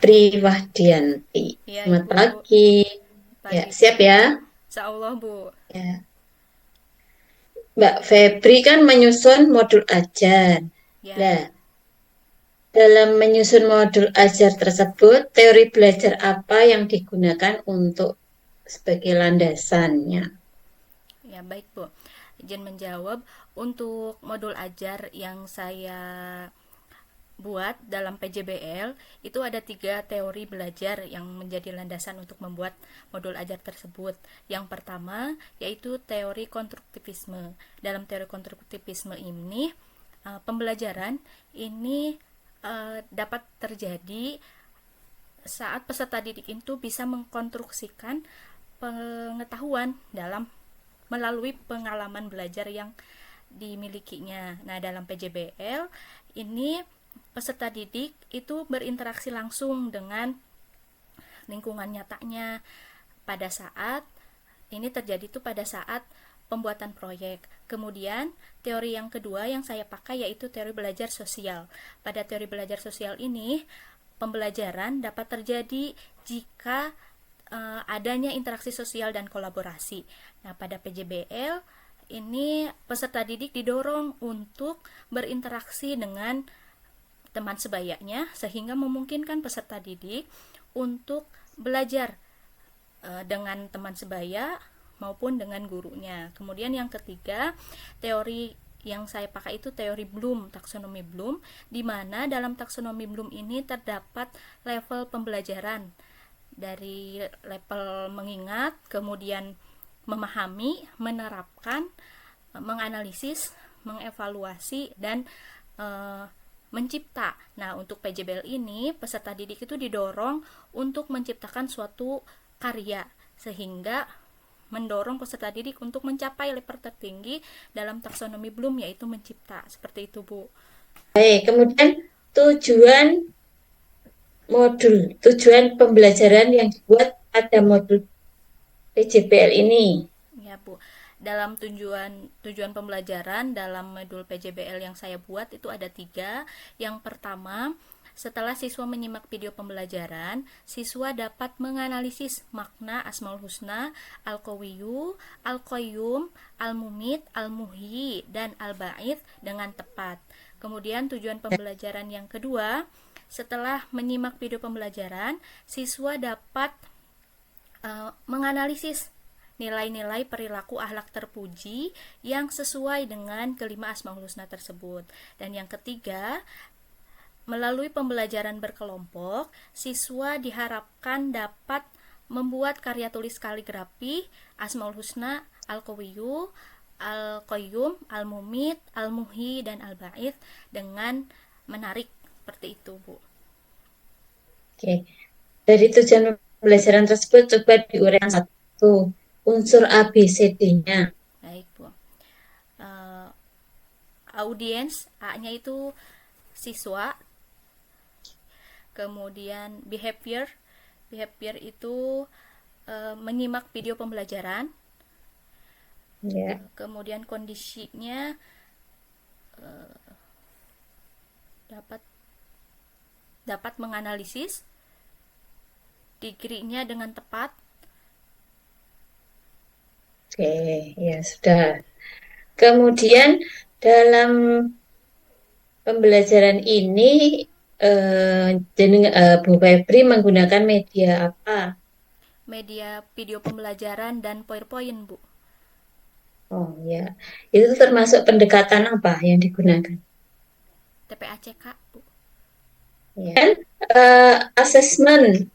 Priwahdianti. Ya, Selamat Ibu. pagi. Ya, Pagi, Bu. siap ya? Insyaallah, Bu. Ya. Mbak Febri kan menyusun modul ajar. Ya, Nah, dalam menyusun modul ajar tersebut, teori belajar apa yang digunakan untuk sebagai landasannya? ya baik, Bu. Izin menjawab, untuk modul ajar yang saya buat dalam PJBL itu ada 3 teori belajar yang menjadi landasan untuk membuat modul ajar tersebut. Yang pertama yaitu teori konstruktivisme. Dalam teori konstruktivisme ini pembelajaran ini dapat terjadi saat peserta didik itu bisa mengkonstruksikan pengetahuan dalam melalui pengalaman belajar yang dimilikinya. Nah, dalam PJBL ini peserta didik itu berinteraksi langsung dengan lingkungan nyatanya pada saat ini terjadi tuh pada saat pembuatan proyek. Kemudian teori yang kedua yang saya pakai yaitu teori belajar sosial. Pada teori belajar sosial ini pembelajaran dapat terjadi jika adanya interaksi sosial dan kolaborasi. Nah, pada PJBL ini peserta didik didorong untuk berinteraksi dengan teman sebayanya sehingga memungkinkan peserta didik untuk belajar dengan teman sebaya maupun dengan gurunya. Kemudian yang ketiga, teori yang saya pakai itu teori Bloom, taksonomi Bloom, di mana dalam taksonomi Bloom ini terdapat level pembelajaran dari level mengingat, kemudian memahami, menerapkan, menganalisis, mengevaluasi, dan mencipta. Nah, untuk PJBL ini peserta didik itu didorong untuk menciptakan suatu karya sehingga mendorong peserta didik untuk mencapai level tertinggi dalam taksonomi Bloom yaitu mencipta. Seperti itu, Bu. Baik, kemudian tujuan tujuan pembelajaran yang dibuat pada modul PJBL ini. Ya, Bu. Dalam tujuan tujuan pembelajaran dalam modul PJBL yang saya buat itu ada 3. Yang pertama, setelah siswa menyimak video pembelajaran, siswa dapat menganalisis makna Asmaul Husna, Al-Qawiyu, Al-Qayyum, Al-Mumit, Al-Muhyi, dan Al-Ba'ith dengan tepat. Kemudian tujuan pembelajaran yang kedua, setelah menyimak video pembelajaran, siswa dapat menganalisis nilai-nilai perilaku akhlak terpuji yang sesuai dengan kelima Asmaul Husna tersebut. Dan yang ketiga, melalui pembelajaran berkelompok, siswa diharapkan dapat membuat karya tulis kaligrafi Asmaul Husna, Al-Qawiyu, Al-Qayyum, Al-Mumit, Al-Muhyi, dan Al-Ba'ith dengan menarik. Seperti itu, Bu. Oke. Dari tujuan pembelajaran tersebut coba diuraikan satu unsur ABCD-nya. Baik, Bu. Uh, Audiens, A-nya itu siswa, kemudian behavior itu menyimak video pembelajaran, Ya. kemudian kondisinya dapat menganalisis, degree-nya dengan tepat. Oke, ya sudah. Kemudian dalam pembelajaran ini Bu Febri menggunakan media apa? Media video pembelajaran dan PowerPoint, Bu. Oh ya, itu termasuk pendekatan apa yang digunakan? TPACK, Bu. Ya. Dan asesmen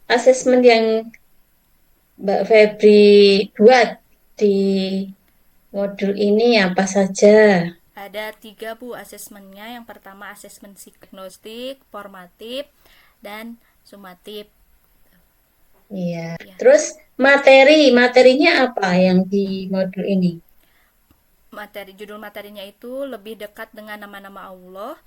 asesmen yang Mbak Febri buat di modul ini apa saja? Ada 3, Bu, asesmennya. Yang pertama asesmen diagnostik, formatif, dan sumatif. Iya. Ya, Terus materinya apa yang di modul ini? judul materinya itu lebih dekat dengan nama-nama Allah.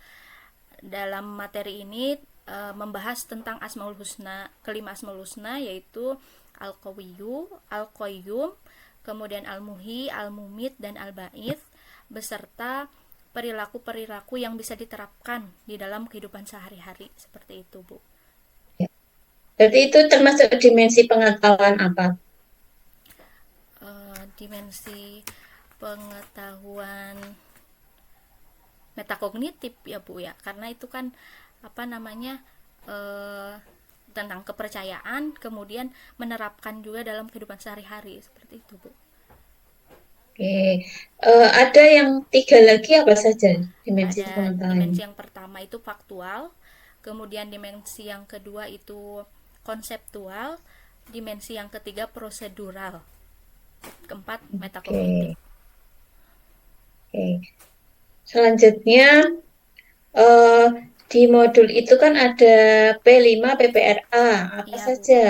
Dalam materi ini membahas tentang Asmaul Husna, kelima Asmaul Husna yaitu Al-Qawiyu, Al-Qayyum, kemudian Al-Muhyi, Al-Mumit, dan Al-Ba'ith beserta perilaku-perilaku yang bisa diterapkan di dalam kehidupan sehari-hari. Seperti itu, Bu. Berarti itu termasuk dimensi pengetahuan apa? Dimensi pengetahuan metakognitif ya Bu ya, karena itu kan apa namanya, eh, tentang kepercayaan kemudian menerapkan juga dalam kehidupan sehari-hari seperti itu Bu. Oke. Ada yang tiga lagi apa saja dimensi Ada pengetahuan? dimensi yang pertama itu faktual, kemudian dimensi yang kedua itu konseptual, dimensi yang ketiga prosedural, keempat metakognitif. Oke. Oke. Selanjutnya eh, di modul itu kan ada P5 PPRA. Apa Iya Bu, saja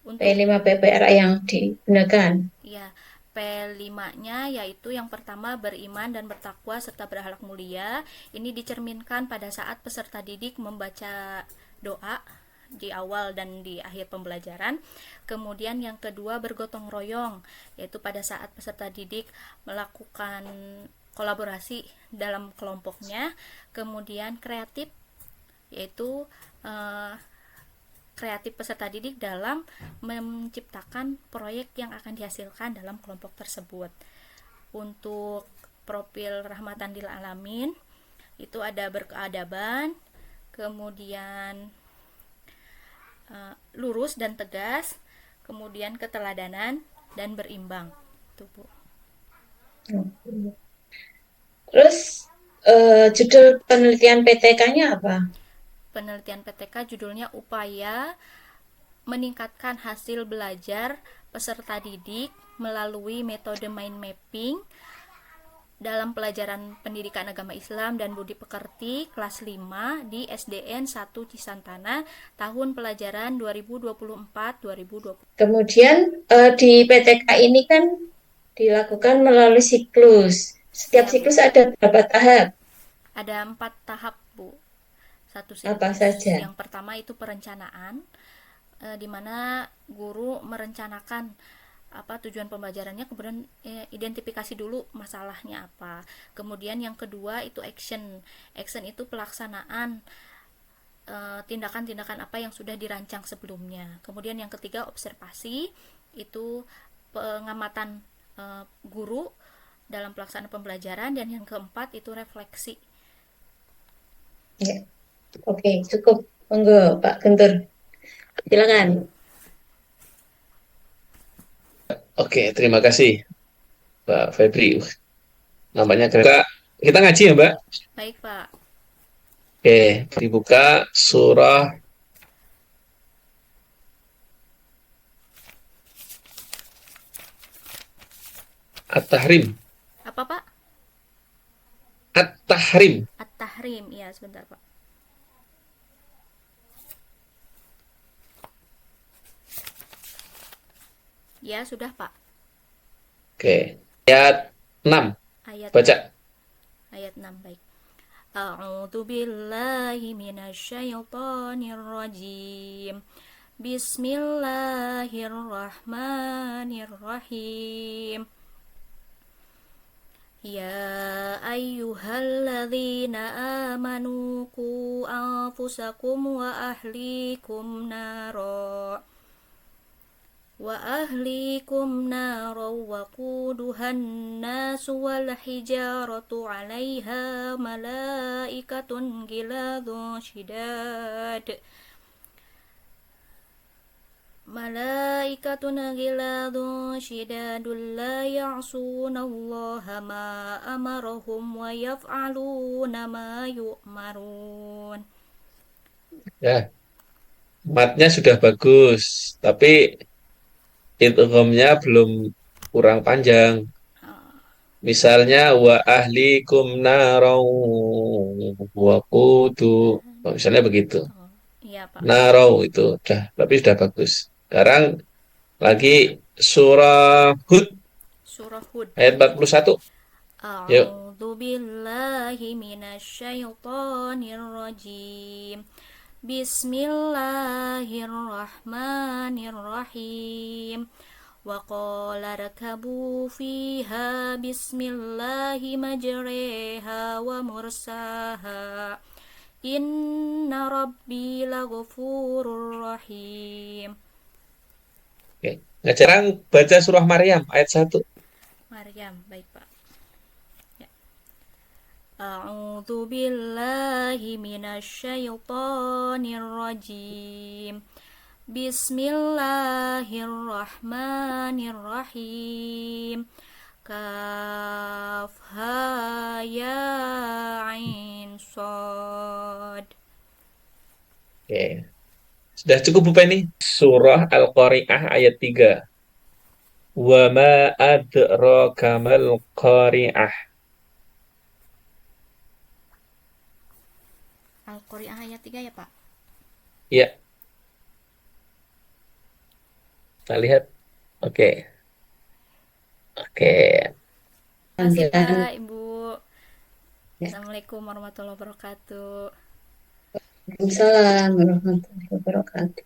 untuk P5 PPRA yang digunakan? ya P5-nya yaitu yang pertama beriman dan bertakwa serta berakhlak mulia. Ini dicerminkan pada saat peserta didik membaca doa di awal dan di akhir pembelajaran. Kemudian yang kedua bergotong royong, yaitu pada saat peserta didik melakukan kolaborasi dalam kelompoknya. Kemudian kreatif, yaitu eh, kreatif peserta didik dalam menciptakan proyek yang akan dihasilkan dalam kelompok tersebut. Untuk profil rahmatan lil alamin itu ada berkeadaban, kemudian lurus dan tegas, kemudian keteladanan dan berimbang. Itu Bu. Terus judul penelitian PTK-nya apa? Penelitian PTK judulnya upaya meningkatkan hasil belajar peserta didik melalui metode mind mapping dalam pelajaran pendidikan agama Islam dan budi pekerti kelas 5 di SDN 1 Cisantana tahun pelajaran 2024-2020. Kemudian di PTK ini kan dilakukan melalui siklus. Setiap Ya Bu, siklus ada berapa tahap? ada 4 tahap Bu, satu Apa siklus. saja? Yang pertama itu perencanaan, di mana guru merencanakan apa tujuan pembelajarannya, kemudian identifikasi dulu masalahnya apa. Kemudian yang kedua itu action itu pelaksanaan tindakan-tindakan apa yang sudah dirancang sebelumnya. Kemudian yang ketiga observasi, itu pengamatan guru dalam pelaksanaan pembelajaran, dan yang keempat itu refleksi. Ya. Oke, cukup. Monggo, Pak Guntur. Silakan. Oke, terima kasih Mbak Febri. Namanya keren. Kita ngaji ya Mbak? Baik Pak. Oke, dibuka surah At-Tahrim. Apa Pak? At-Tahrim. At-Tahrim. Iya, sebentar Pak. Ya, sudah Pak. Oke, ayat 6. Ayat Baca. ayat 6 baik. A'udzu billahi minasyaitonir rajim. Bismillahirrahmanirrahim. Ya ayyuhalladzina amanu qu anfusakum wa ahlikum naro waquduhan nasu wal hijaratu 'alaiha malaikatun giladun syidad la ya'sunallaha ma amarahum wa yaf'aluna ma yu'marun. Ya, matnya sudah bagus, tapi idghamnya belum kurang panjang. Misalnya wa ahlikum narau wa qudu. Oh, misalnya begitu. Iya Pak. Narau itu tapi sudah bagus. Sekarang lagi surah Hud Surah Hud. ayat 41. Yuk. A'udzu billahi minasyaitonir rajim. Bismillahirrahmanirrahim. Wa qala rakabu fiha bismillahi majriha wa mursaha Inna rabbi laghafurur rahim. Oke. Nah, sekarang baca surah Maryam ayat 1. Maryam, baik Pak. Ya. A'udzu billahi minasyaitonir rajim. Bismillahirrahmanirrahim. Kaf ha ya ain sad. Oke. Sudah cukup Bu Penny? Surah Al-Qari'ah ayat 3. Wa ma adraka mal qari'ah. Al-Qari'ah ayat 3 ya Pak. Ya, kita lihat. Oke. Oke. Makasih Panggilan. Pak, Ibu. Ya. Assalamualaikum warahmatullahi wabarakatuh. Waalaikumsalam warahmatullahi wabarakatuh.